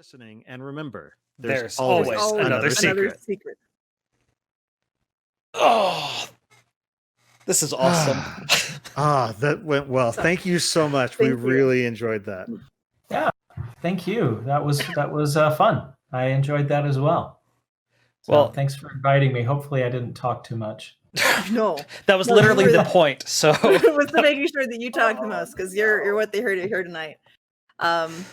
listening, and remember, There's always always another another secret. Oh, this is awesome. That went well. Thank you so much. Thank We you. really enjoyed that. Yeah, thank you. That was fun. I enjoyed that as well. So Well- thanks for inviting me. Hopefully, I didn't talk too much. No, That was No, literally you were the the- point. So it was to making sure that you talk the most because you're what they heard here tonight.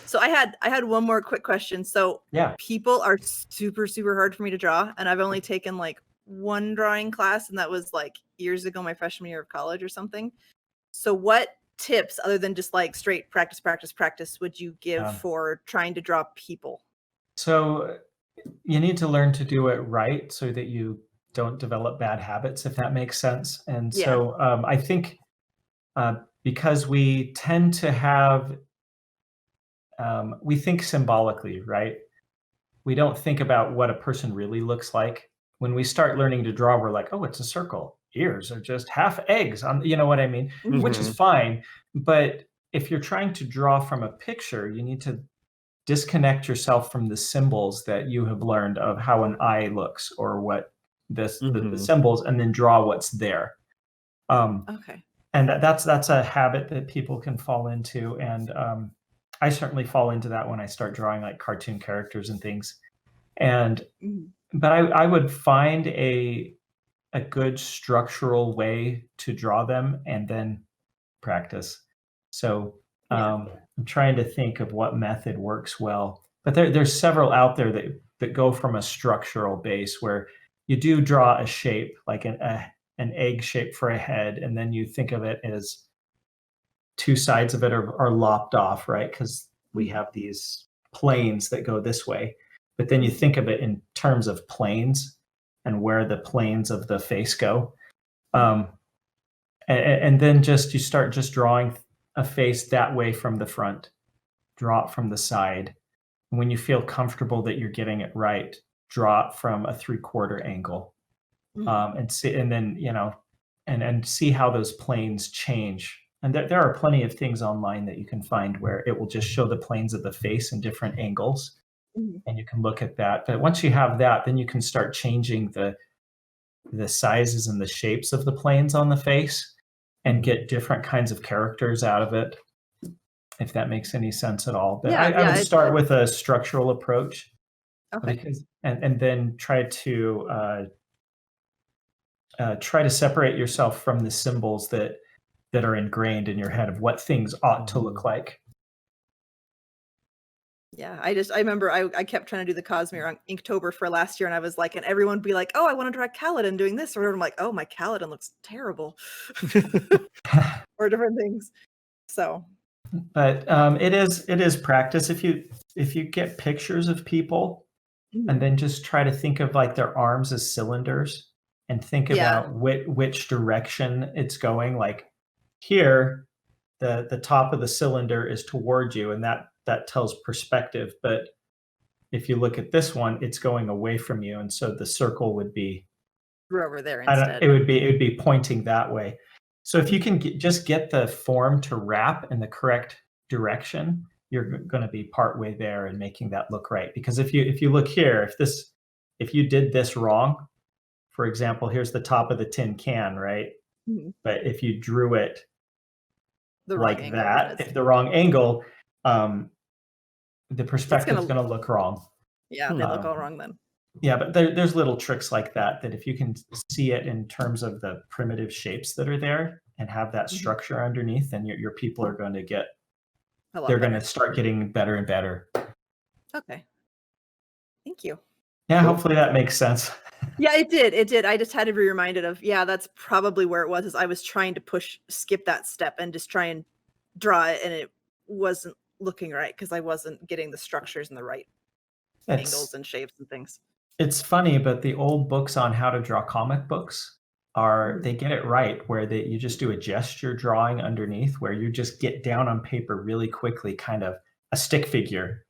So I had one more quick question. So Yeah. people are super hard for me to draw, and I've only taken like one drawing class, and that was like years ago, my freshman year of college or something. So what tips, other than just like straight practice, would you give for trying to draw people? So you need to learn to do it right so that you don't develop bad habits, if that makes sense. And so I think because we tend to have, we think symbolically, right? We don't think about what a person really looks like. When we start learning to draw, we're like, oh, it's a circle. Ears are just half eggs. You know what I mean? Which is fine. But if you're trying to draw from a picture, you need to disconnect yourself from the symbols that you have learned of how an eye looks or what the symbols, and then draw what's there. Okay. And that's a habit that people can fall into. And I certainly fall into that when I start drawing like cartoon characters and things. And but I would find a good structural way to draw them and then practice. So I'm trying to think of what method works well. But there's several out there that go from a structural base where you do draw a shape, like an egg shape for a head, and then you think of it as two sides of it are lopped off, right? Because we have these planes that go this way. But then you think of it in terms of planes and where the planes of the face go. And then you start just drawing a face that way from the front, draw it from the side. And when you feel comfortable that you're getting it right, draw it from a 3/4 angle. And see, and then, and see how those planes change. And there are plenty of things online that you can find where it will just show the planes of the face in different angles. And you can look at that. But once you have that, then you can start changing the sizes and the shapes of the planes on the face and get different kinds of characters out of it, if that makes any sense at all. But I would start with a structural approach. Okay. And then try to separate yourself from the symbols that are ingrained in your head of what things ought to look like. Yeah, I remember I kept trying to do the Cosmere on Inktober for last year, and I was like, and everyone would be like, oh, I want to draw Kaladin doing this, or I'm like, oh, my Kaladin looks terrible, or different things. So, but it is practice. If you get pictures of people, and then just try to think of like their arms as cylinders, and think about which direction it's going. Like here, the top of the cylinder is toward you, and that tells perspective. But if you look at this one, it's going away from you, and so the circle would be over there instead. It would be pointing that way. So if you can just get the form to wrap in the correct direction, you're going to be partway there and making that look right. Because if you look here, if you did this wrong, for example, here's the top of the tin can, right? But if you drew it like that, if the wrong angle, the perspective is going to look wrong. Yeah, they look all wrong then. Yeah, but there's little tricks like that if you can see it in terms of the primitive shapes that are there and have that structure underneath, then your people are going to going to start getting better and better. Okay. Thank you. Yeah, hopefully that makes sense. Yeah, it did. I just had to be reminded of, that's probably where it was, is I was trying to skip that step and just try and draw it, and it wasn't looking right because I wasn't getting the structures in the right angles and shapes and things. It's funny, but the old books on how to draw comic books they get it right, where you just do a gesture drawing underneath, where you just get down on paper really quickly, kind of a stick figure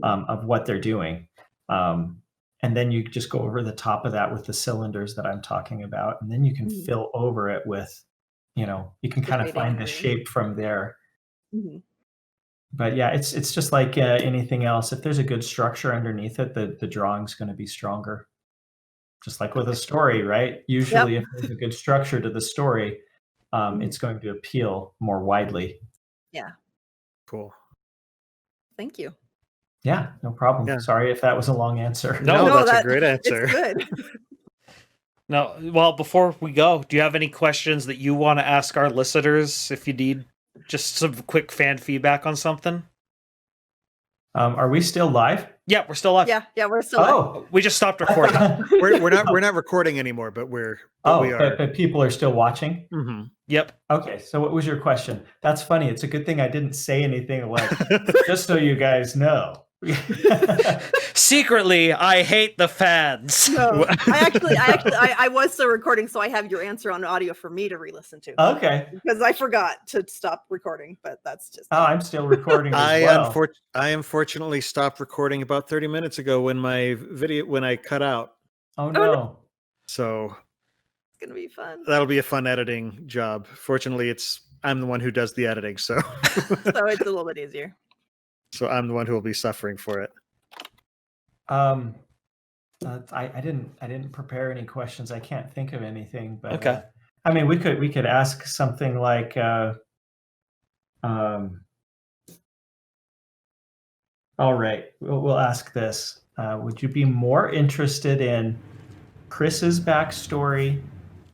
of what they're doing. And then you just go over the top of that with the cylinders that I'm talking about. And then you can fill over it with, you can kind of find the shape from there. But yeah, it's just like anything else. If there's a good structure underneath it, the drawing's going to be stronger. Just like with a story, right? Usually, if there's a good structure to the story, it's going to appeal more widely. Yeah. Cool. Thank you. Yeah, no problem. Yeah. Sorry if that was a long answer. No, that's a great answer. It's good. No, well, before we go, do you have any questions that you want to ask our listeners if you need just some quick fan feedback on something? Are we still live? Yeah, we're still live. Yeah, we're still live. Oh, We just stopped recording. we're not recording anymore, but we are. But people are still watching? Mm-hmm. Yep. Okay, so what was your question? That's funny. It's a good thing I didn't say anything like, just so you guys know. Secretly, I hate the fans. No, I was still recording, so I have your answer on audio for me to re-listen to. Okay. Because I forgot to stop recording, but that's just. Oh, I'm still recording as well. I unfortunately stopped recording about 30 minutes ago when I cut out. Oh no. So It's gonna be fun. that'll be a fun editing job. Fortunately, I'm the one who does the editing, so So it's a little bit easier. so I'm the one who will be suffering for it. I didn't prepare any questions. I can't think of anything, but Okay. I mean, we could ask something like, all right, we'll ask this. Would you be more interested in Chris's backstory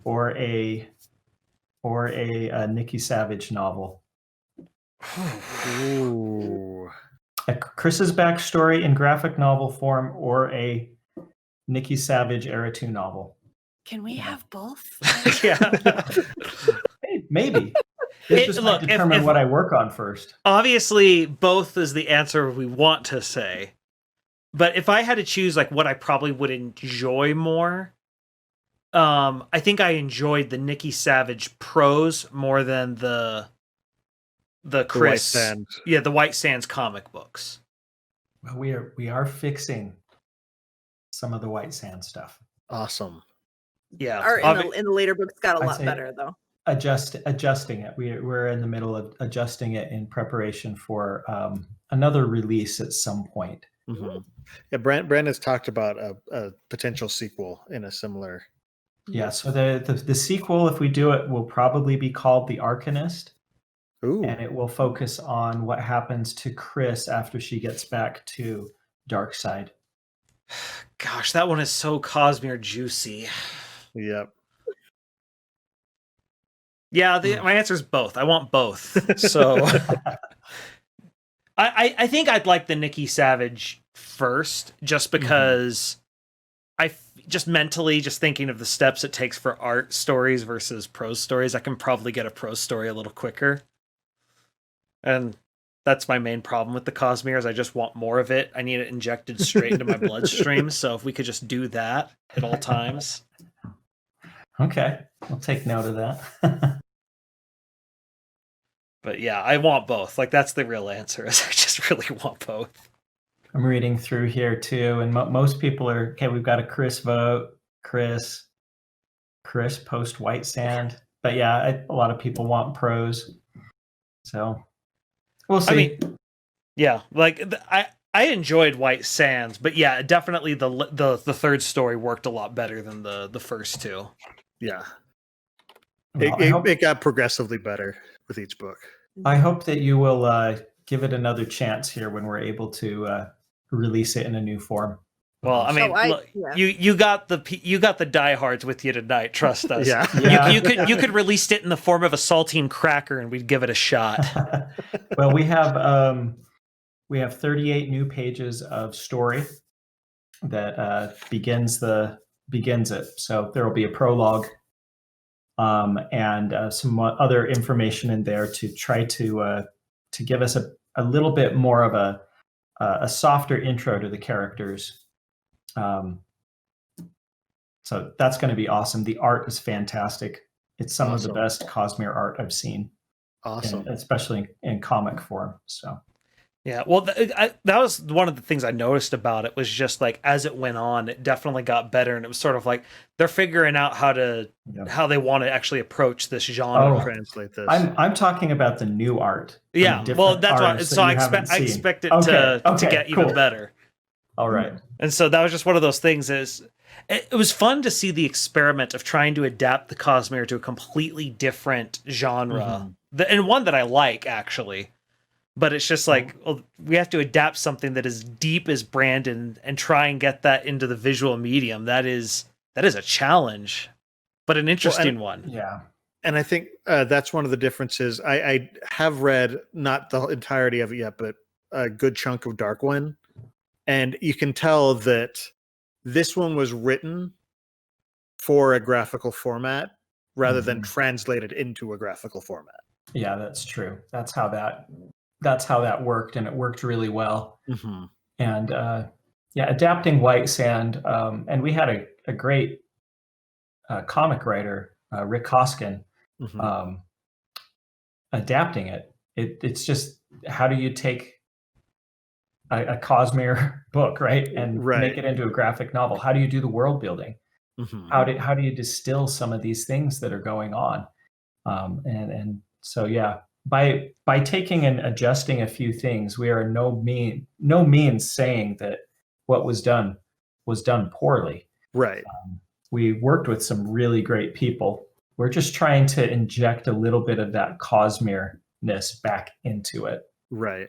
or a Nikki Savage novel? Ooh. Chris's backstory in graphic novel form or a Nikki Savage era 2 novel? Can we have both? Yeah. Hey, maybe. It's just look, determine if- what I work on first. Obviously, both is the answer we want to say. But if I had to choose like what I probably would enjoy more, I think I enjoyed the Nikki Savage prose more than the Chris, White Sands. yeah, the White Sands comic books. Well, we are fixing some of the White Sand stuff. Awesome. Yeah, Or in the later books got a I'd lot say- better though. Adjusting it. We're in the middle of adjusting it in preparation for another release at some point. Mm-hmm. Yeah, Brandon's talked about a potential sequel in a similar. Yeah. So the sequel, if we do it, will probably be called The Arcanist. Ooh. And it will focus on what happens to Chris after she gets back to Darkseid. gosh, that one is so Cosmere juicy. Yep. Yeah, my answer is both. I want both. So I think I'd like the Nikki Savage first, just because just mentally, just thinking of the steps it takes for art stories versus prose stories, I can probably get a prose story a little quicker. And that's my main problem with the Cosmere is I just want more of it. I need it injected straight into my bloodstream. So if we could just do that at all times. Okay, I'll take note of that. But yeah, I want both. Like that's the real answer is I just really want both. I'm reading through here too, and most people are okay. We've got a Chris vote, Chris post White Sand, but yeah, a lot of people want prose, so we'll see. I mean, yeah, like I enjoyed White Sands, but yeah, definitely the third story worked a lot better than the first two. Yeah. Well, It got progressively better with each book. I hope that you will give it another chance here when we're able to release it in a new form. Well, I mean, look, you got the diehards with you tonight. Trust us. Yeah. You could release it in the form of a saltine cracker, and we'd give it a shot. Well, we have 38 new pages of story that begins it. So there will be a prologue and some other information in there to try to give us a little bit more of a softer intro to the characters. So that's going to be awesome. The art is fantastic. It's some of the best Cosmere art I've seen. Awesome. Especially in comic form. So Yeah, well, that was one of the things I noticed about it was just like as it went on, it definitely got better, and it was sort of like they're figuring out how they want to actually approach this genre. Translate this. I'm talking about the new art. Yeah, well, that's why. So I expect it to get even better. All right. And so that was just one of those things. It was fun to see the experiment of trying to adapt the Cosmere to a completely different genre, and one that I like actually. But it's just like, well, we have to adapt something that is deep as Brandon and try and get that into the visual medium. That is a challenge, but an interesting one. Yeah. And I think that's one of the differences. I have read, not the entirety of it yet, but a good chunk of Darkwind. And you can tell that this one was written for a graphical format rather than translated into a graphical format. Yeah, that's true. That's how that worked, and it worked really well. And adapting White Sand, and we had a great comic writer, Rick Hoskin, adapting it. It's just, how do you take a Cosmere book, right, and make it into a graphic novel? How do you do the world building? How do you distill some of these things that are going on? And so yeah. By taking and adjusting a few things, we are no means saying that what was done poorly. Right. We worked with some really great people. We're just trying to inject a little bit of that Cosmere-ness back into it. Right.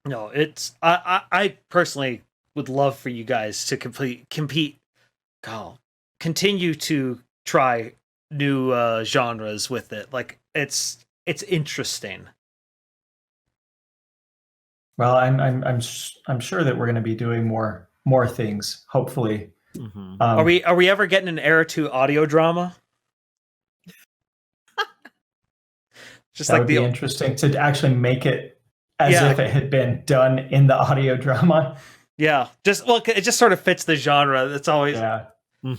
No, it's I personally would love for you guys to continue to try new genres with it. Like it's interesting. Well, I'm sure that we're going to be doing more things, hopefully. Are we ever getting an Era 2 audio drama? Just that like would be interesting to actually make it as if it had been done in the audio drama. Yeah, it just sort of fits the genre. That's always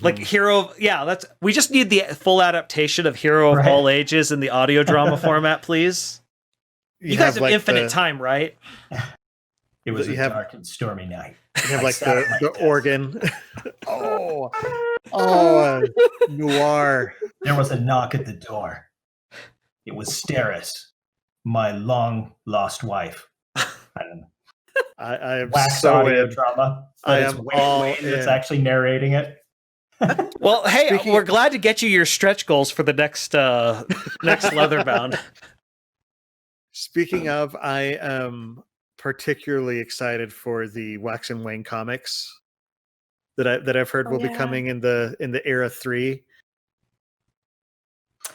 like Hero. Yeah, we just need the full adaptation of Hero of All Ages in the audio drama format, please. You guys have like infinite time, right? It was a dark and stormy night. You have like the organ. Noir. There was a knock at the door. It was Steris, my long lost wife. I am wax so audio in. drama. I am all Wayne that's actually narrating it. Well, hey, we're glad to get you your stretch goals for the next Leatherbound. Speaking of, I am particularly excited for the Wax and Wayne comics that I've heard will be coming in the Era 3.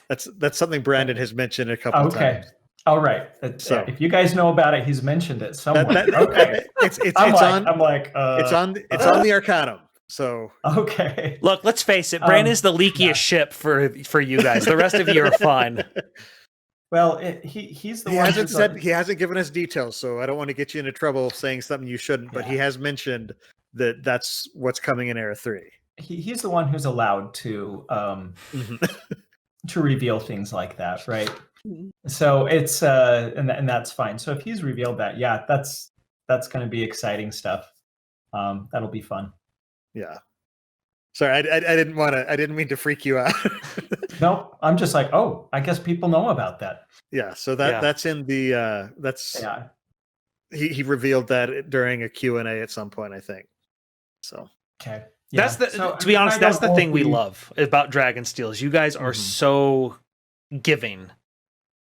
That's something Brandon has mentioned a couple of times. All right. So if you guys know about it, he's mentioned it somewhere. It's on the Arcanum. So look, let's face it. Brandon's the leakiest ship for you guys. The rest of you are fine. Well, he's the one. He hasn't given us details, so I don't want to get you into trouble saying something you shouldn't. But he has mentioned that that's what's coming in Era 3. He's the one who's allowed to to reveal things like that, right? So it's and that's fine. So if he's revealed that, that's going to be exciting stuff. That'll be fun. Yeah. Sorry, I didn't mean to freak you out. No, I'm just like, I guess people know about that. Yeah. So that's in the he revealed that during a Q&A at some point, I think. So okay. Yeah. To be honest, that's the thing we love about Dragonsteel is you guys are so giving.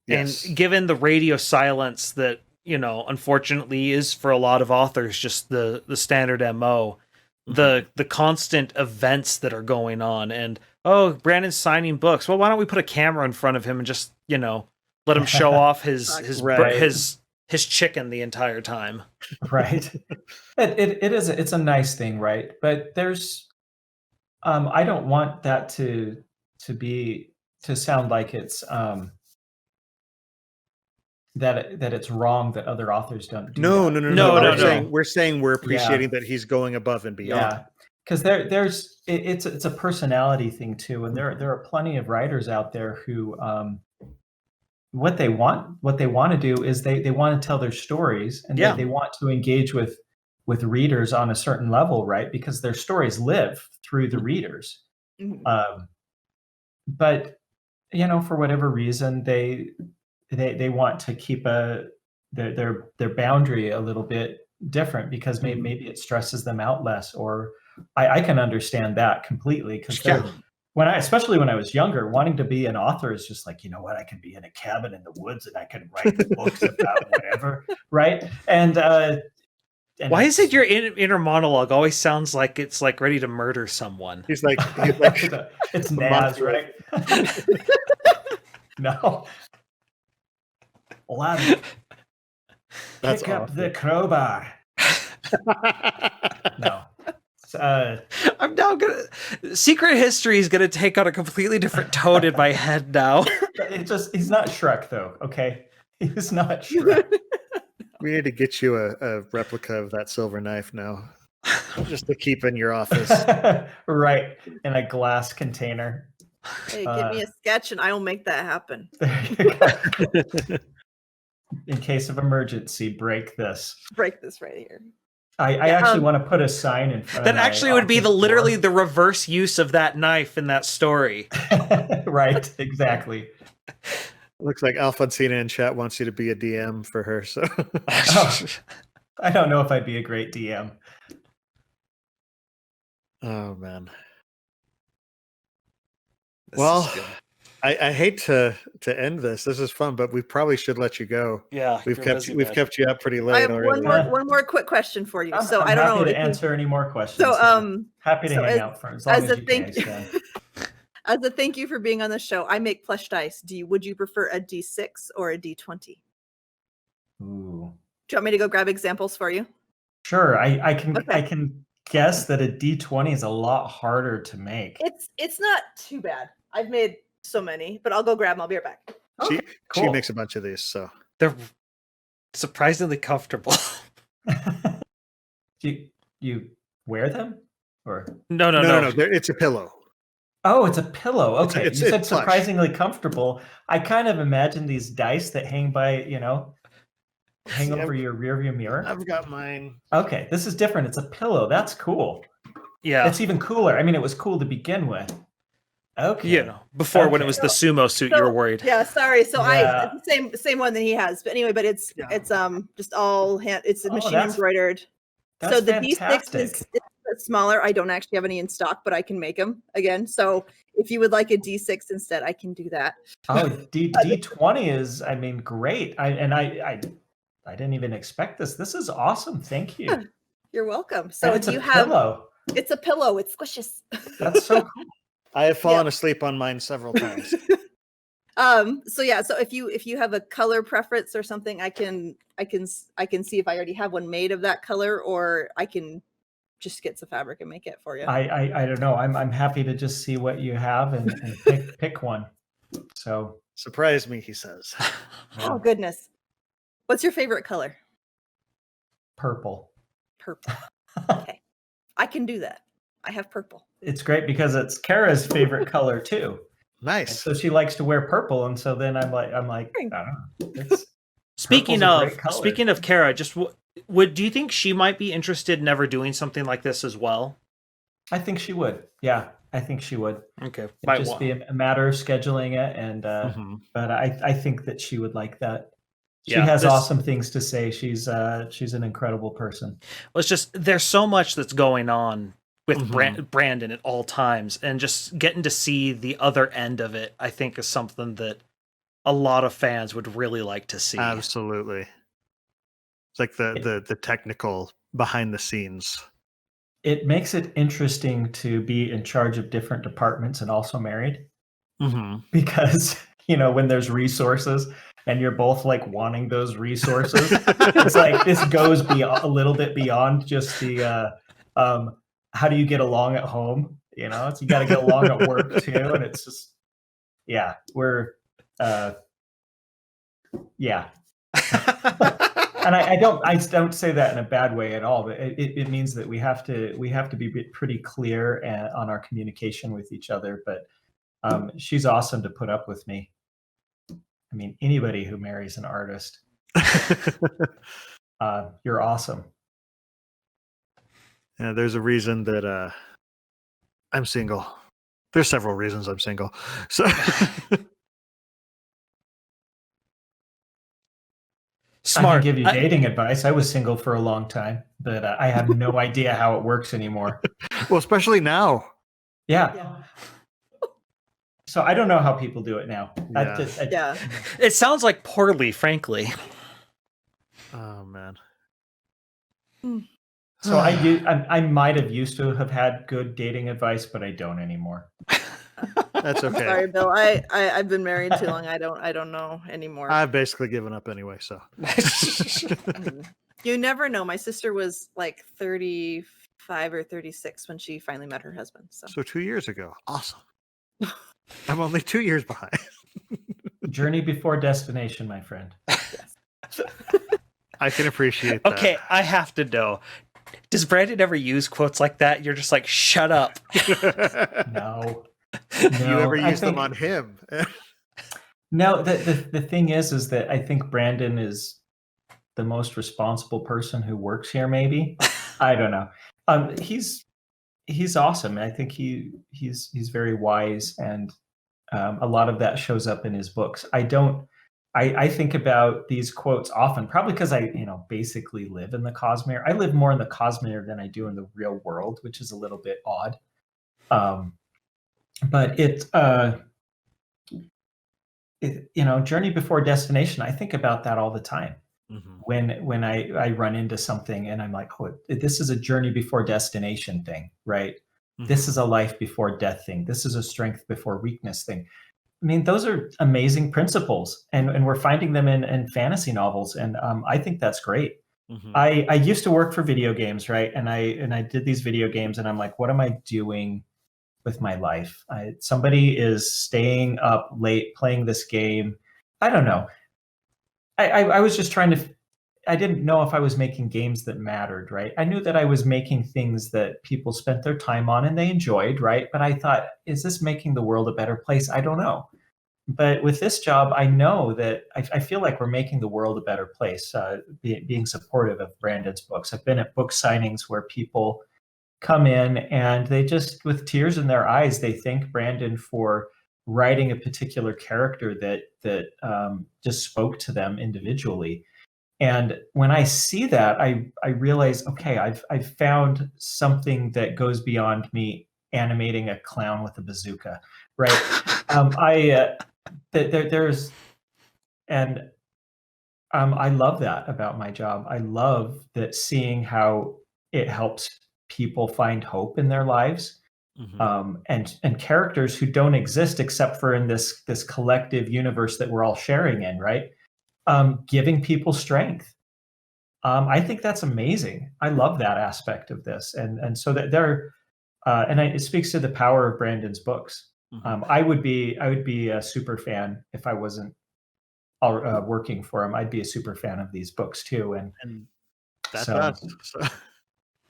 Yes. And given the radio silence that, unfortunately is for a lot of authors just the standard MO, the constant events that are going on and Brandon's signing books. Well, why don't we put a camera in front of him and just, let him show off his chicken the entire time. Right. It's a nice thing, right? But there's I don't want that to sound like it's that it's wrong that other authors don't do that. No. We're saying we're appreciating that he's going above and beyond. Yeah, because it's a personality thing too, and there are plenty of writers out there who what they want to do is they want to tell their stories, and they want to engage with readers on a certain level, right? Because their stories live through the readers. But for whatever reason, they want to keep their boundary a little bit different, because maybe it stresses them out less. Or I can understand that completely, because especially when I was younger, wanting to be an author is just like, I can be in a cabin in the woods and I can write books about whatever, right? And why is it your inner monologue always sounds like it's like ready to murder someone? He's like it's Naz, right? No. Aladdin, pick up the crowbar. No. I'm now Secret History is gonna take on a completely different tone in my head now. He's not Shrek though, okay? He's not Shrek. We need to get you a replica of that silver knife now, just to keep in your office. Right, in a glass container. Hey, give me a sketch and I will make that happen. There you go. In case of emergency, break this. Break this right here. I actually want to put a sign in front of that actually would be literally the reverse use of that knife in that story. Right, exactly. Looks like Alfonsina in chat wants you to be a DM for her. So I don't know if I'd be a great DM. Oh man. Well, I hate to end this. This is fun, but we probably should let you go. Yeah, we've kept you up pretty late. I have already. one more quick question for you. I'm I don't know to answer any more questions. So happy to hang out for as long as you guys. As a thank you for being on the show, I make plush dice. Would you prefer a D6 or a D20? Ooh. Do you want me to go grab examples for you? Sure. I can guess that a D20 is a lot harder to make. It's not too bad. I've made so many, but I'll go grab them. I'll be right back. Okay, cool. She makes a bunch of these, so they're surprisingly comfortable. Do you wear them, or no? It's a pillow. Oh, it's a pillow. Okay, you said surprisingly comfortable. I kind of imagine these dice that hang by, hang over your rearview mirror. I've got mine. Okay, this is different. It's a pillow. That's cool. Yeah, it's even cooler. I mean, it was cool to begin with. Okay. Before when it was the sumo suit, you were worried. Yeah, sorry. So it's the same one that he has. But anyway, it's just all hand. It's machine embroidered. So the fantastic. D6 is smaller. I don't actually have any in stock, but I can make them again. So if you would like a D6 instead, I can do that. Oh, D20 is, great. I didn't even expect this. This is awesome. Thank you. You're welcome. So it's a pillow. It's a pillow. It squishes. That's so cool. I have fallen asleep on mine several times. So if you have a color preference or something, I can see if I already have one made of that color, or I can just get some fabric and make it for you. I don't know. I'm happy to just see what you have and pick one. So surprise me, he says. Oh goodness. What's your favorite color? Purple. Purple. Okay. I can do that. I have purple. It's great because it's Kara's favorite color too. Nice. And so she likes to wear purple, and so then I'm like, I don't know. Speaking of Kara, just do you think she might be interested in ever doing something like this as well? I think she would. Yeah, I think she would. Okay, it'd just be a matter of scheduling it, and but I think that she would like that. She has awesome things to say. She's an incredible person. Well, it's just there's so much that's going on with Brandon at all times, and just getting to see the other end of it, I think, is something that a lot of fans would really like to see. Absolutely. It's like the technical behind the scenes. It makes it interesting to be in charge of different departments and also married. Because, when there's resources and you're both like wanting those resources, it's like this goes a little bit beyond just the how do you get along at home? It's you got to get along at work too, and it's just we're And I don't say that in a bad way at all, but it means that we have to be pretty clear on our communication with each other. But she's awesome to put up with me. I mean, anybody who marries an artist, you're awesome. Yeah, there's a reason that I'm single. There's several reasons I'm single. So Smart. I can give you dating advice. I was single for a long time, but I have no idea how it works anymore. Well, especially now. Yeah. So I don't know how people do it now. It sounds like poorly, frankly. Oh man. So I might have used to have had good dating advice, but I don't anymore. That's okay. I'm sorry, Bill. I've been married too long. I don't know anymore. I've basically given up anyway, so. You never know. My sister was like 35 or 36 when she finally met her husband. So 2 years ago. Awesome. I'm only 2 years behind. Journey before destination, my friend. I can appreciate that. Okay, I have to know. Does Brandon ever use quotes like that? You're just like, shut up. No. You ever use them on him? No, the thing is that I think Brandon is the most responsible person who works here, maybe. I don't know. He's awesome. I think he's very wise, and a lot of that shows up in his books. I think about these quotes often, probably because I basically live in the Cosmere. I live more in the Cosmere than I do in the real world, which is a little bit odd. But journey before destination. I think about that all the time. Mm-hmm. When I run into something and I'm like, oh, this is a journey before destination thing, right? Mm-hmm. This is a life before death thing. This is a strength before weakness thing. I mean, those are amazing principles, and we're finding them in fantasy novels, and I think that's great. Mm-hmm. I used to work for video games, right? And I did these video games, and I'm like, what am I doing with my life? Somebody is staying up late playing this game. I don't know. I was just I didn't know if I was making games that mattered, right? I knew that I was making things that people spent their time on and they enjoyed, right? But I thought, is this making the world a better place? I don't know. But with this job, I know that I feel like we're making the world a better place, being supportive of Brandon's books. I've been at book signings where people come in and they just, with tears in their eyes, they thank Brandon for writing a particular character that just spoke to them individually. And when I see that, I realize, okay, I've found something that goes beyond me animating a clown with a bazooka, right? I love that about my job. I love that, seeing how it helps people find hope in their lives, mm-hmm. And characters who don't exist except for in this collective universe that we're all sharing in, right? Giving people strength. I think that's amazing. I love that aspect of this, and so that it speaks to the power of Brandon's books. Mm-hmm. I would be a super fan if I wasn't working for him. I'd be a super fan of these books too, and that's us. So,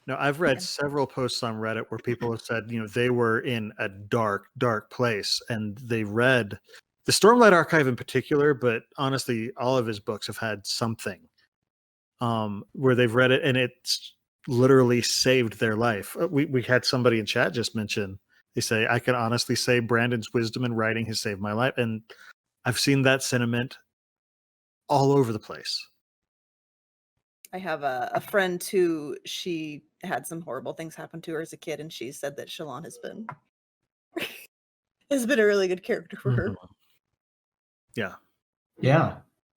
no, I've read several posts on Reddit where people have said, they were in a dark, dark place, and they read the Stormlight Archive in particular, but honestly, all of his books have had something where they've read it and it's literally saved their life. We had somebody in chat just mention, they say, I can honestly say Brandon's wisdom in writing has saved my life. And I've seen that sentiment all over the place. I have a friend who, she had some horrible things happen to her as a kid, and she said that Shalon has been a really good character for her. Yeah.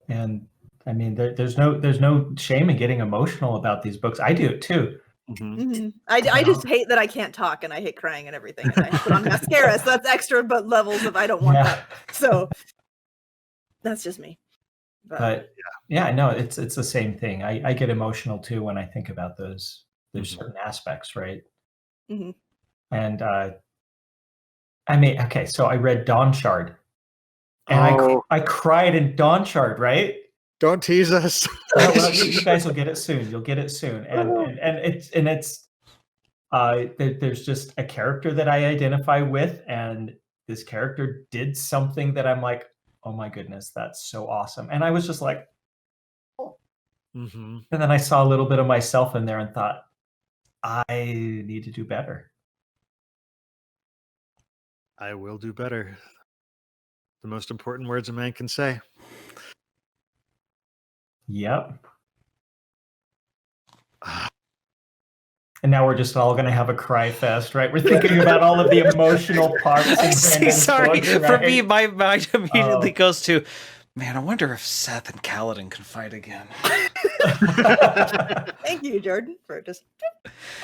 And I mean, there's no shame in getting emotional about these books. I do it too. Mm-hmm. Mm-hmm. I just hate that I can't talk, and I hate crying and everything, and I put on mascara, so that's extra but levels of I don't want that. So that's just me. But yeah, no, it's the same thing. I get emotional too when I think about those mm-hmm. certain aspects, right? Mm-hmm. And I mean, okay, so I read Dawn Shard, and I cried in Dawn Shard, right? Don't tease us. Well, you guys will get it soon. You'll get it soon, and there's just a character that I identify with, and this character did something that I'm like, oh my goodness, that's so awesome. And I was just like, Mm-hmm. and then I saw a little bit of myself in there and thought, I need to do better. I will do better. The most important words a man can say. Yep. And now we're just all going to have a cry fest, right? We're thinking about all of the emotional parts. Sorry, book, right? for me, my mind immediately goes to, man, I wonder if Seth and Kaladin can fight again. Thank you, Jordan, for just.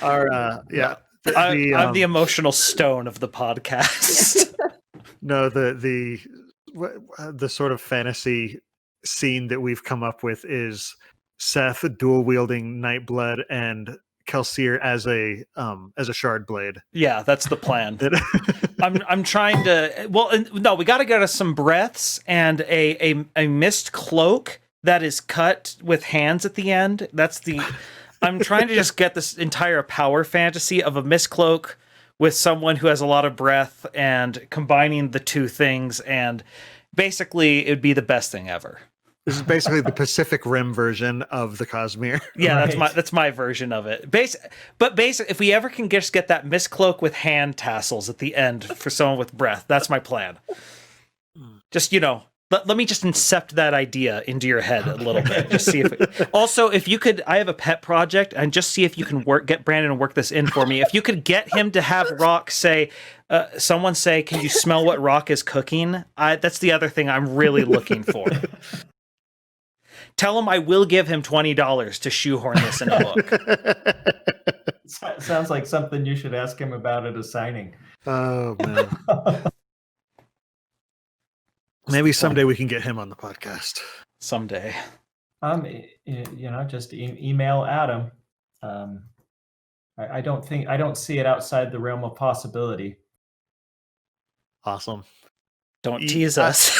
Our yeah. I'm the emotional stone of the podcast. No, the sort of fantasy scene that we've come up with is Seth dual wielding Nightblood and Kelsier as a shard blade. Yeah, that's the plan. I'm trying to. Well, no, we got to get us some breaths and a mist cloak that is cut with hands at the end. That's the. I'm trying to just get this entire power fantasy of a mist cloak with someone who has a lot of breath and combining the two things, and basically it'd be the best thing ever. This is basically the Pacific Rim version of the Cosmere. Yeah, right. that's my version of it. But if we ever can just get that mist cloak with hand tassels at the end for someone with breath, that's my plan. Just, let me just incept that idea into your head a little bit. Just see if also, if you could, I have a pet project, and just see if you can get Brandon to work this in for me. If you could get him to have Rock say, someone say, "Can you smell what Rock is cooking?" That's the other thing I'm really looking for. Tell him I will give him $20 to shoehorn this in a book. Sounds like something you should ask him about at a signing. Oh man. Maybe someday we can get him on the podcast. Someday. Just email Adam. I don't see it outside the realm of possibility. Awesome. Don't tease us.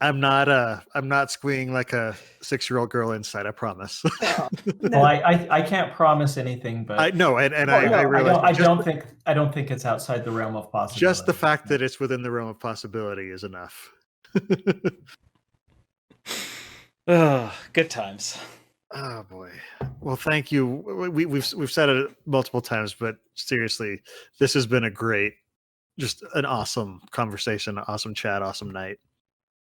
I'm not squeeing like a 6-year-old girl inside, I promise. No. Well, I can't promise anything, but I know, I I realize don't think it's outside the realm of possibility. just the fact that it's within the realm of possibility is enough. Oh, good times. Oh boy. Well, thank you. We've said it multiple times, but seriously, this has been just an awesome conversation, awesome chat, awesome night.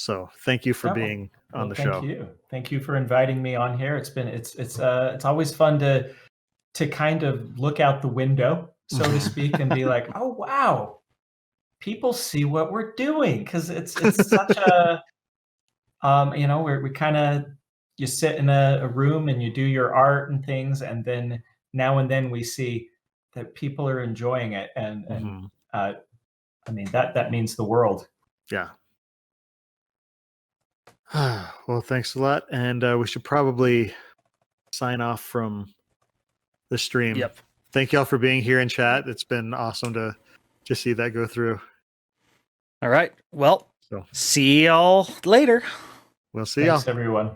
So thank you for being on the show. Thank you for inviting me on here. It's always fun to kind of look out the window, so to speak, and be like, oh wow, people see what we're doing, because it's such a we kind of, you sit in a room and you do your art and things, and then now and then we see that people are enjoying it, and that means the world. Yeah. Well, thanks a lot, and we should probably sign off from the stream. Yep. Thank y'all for being here in chat. It's been awesome to see that go through. All right. Well, see y'all later. We'll see y'all. Thanks, everyone.